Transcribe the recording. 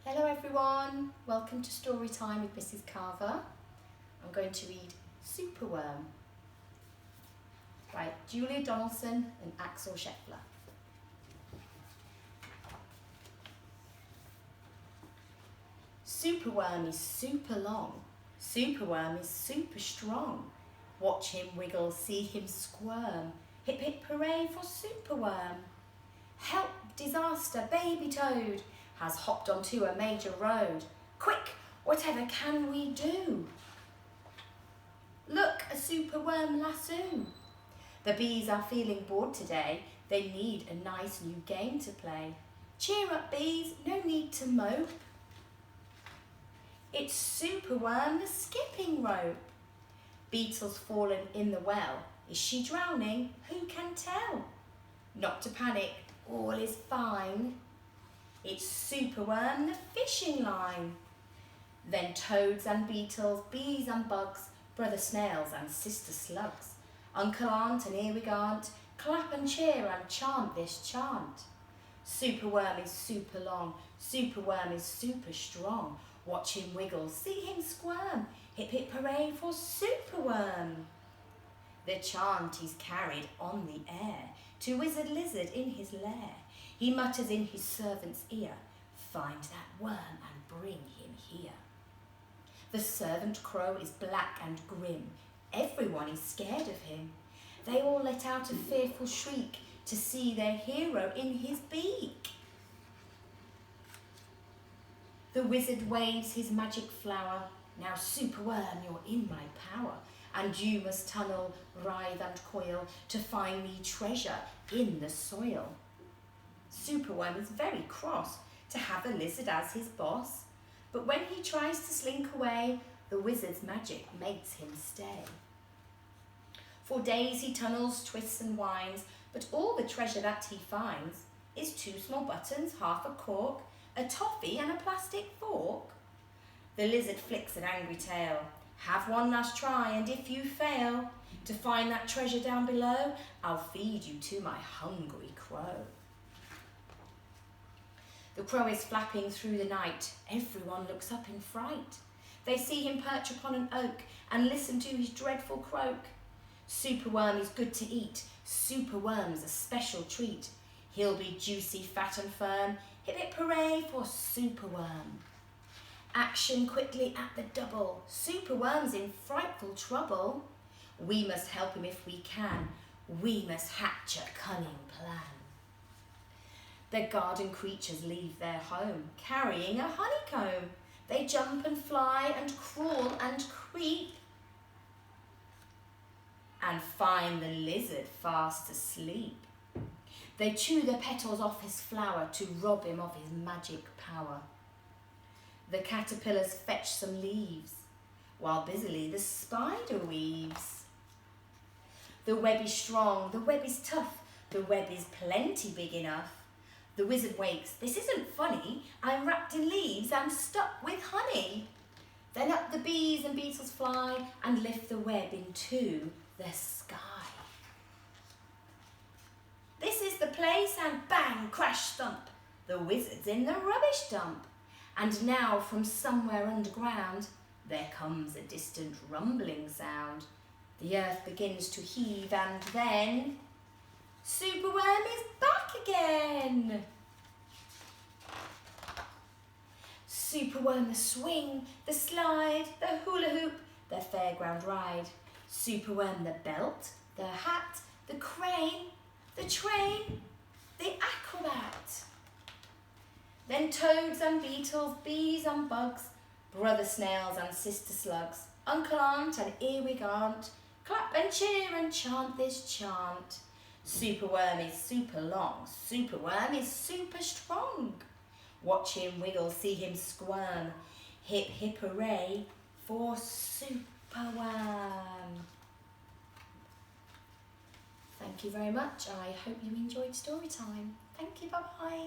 Hello everyone, welcome to Storytime with Mrs Carver. I'm going to read Superworm by Julia Donaldson and Axel Scheffler. Superworm is super long, Superworm is super strong. Watch him wiggle, see him squirm, hip hip hooray for Superworm. Help, disaster, baby toad has hopped onto a major road. Quick, whatever can we do? Look, a superworm lasso. The bees are feeling bored today. They need a nice new game to play. Cheer up, bees, no need to mope. It's Superworm, the skipping rope. Beetle's fallen in the well. Is she drowning? Who can tell? Not to panic, all is fine. It's Superworm, the fishing line. Then toads and beetles, bees and bugs, brother snails and sister slugs, uncle aunt and earwig aunt, clap and cheer and chant this chant. Superworm is super long, Superworm is super strong. Watch him wiggle, see him squirm, hip hip hooray for Superworm. The chant is carried on the air to Wizard Lizard in his lair. He mutters in his servant's ear, find that worm and bring him here. The servant crow is black and grim. Everyone is scared of him. They all let out a fearful shriek to see their hero in his beak. The wizard waves his magic flower. Now Superworm, you're in my power, and you must tunnel, writhe and coil to find me treasure in the soil. Superworm is very cross to have a lizard as his boss, but when he tries to slink away, the wizard's magic makes him stay. For days he tunnels, twists and winds, but all the treasure that he finds is 2 small buttons, half a cork, a toffee and a plastic fork. The lizard flicks an angry tail. Have one last try, and if you fail to find that treasure down below, I'll feed you to my hungry crow. The crow is flapping through the night. Everyone looks up in fright. They see him perch upon an oak and listen to his dreadful croak. Superworm is good to eat. Superworm's a special treat. He'll be juicy, fat and firm. Hip hip hooray for Superworm. Action quickly at the double. Superworm's in frightful trouble. We must help him if we can. We must hatch a cunning plan. The garden creatures leave their home, carrying a honeycomb. They jump and fly and crawl and creep, and find the lizard fast asleep. They chew the petals off his flower to rob him of his magic power. The caterpillars fetch some leaves, while busily the spider weaves. The web is strong, the web is tough, the web is plenty big enough. The wizard wakes, this isn't funny, I'm wrapped in leaves and stuck with honey. Then up the bees and beetles fly and lift the web into the sky. This is the place, and bang, crash, thump, the wizard's in the rubbish dump. And now from somewhere underground there comes a distant rumbling sound. The earth begins to heave, and then Superworm is back again. Superworm, the swing, the slide, the hula hoop, the fairground ride. Superworm, the belt, the hat, the crane, the train, the acrobat. Then toads and beetles, bees and bugs, brother snails and sister slugs, uncle aunt and earwig aunt, clap and cheer and chant this chant. Superworm is super long, Superworm is super strong. Watch him wiggle, see him squirm, hip hip hooray for Superworm. Thank you very much. I hope you enjoyed Storytime. Thank you, bye-bye.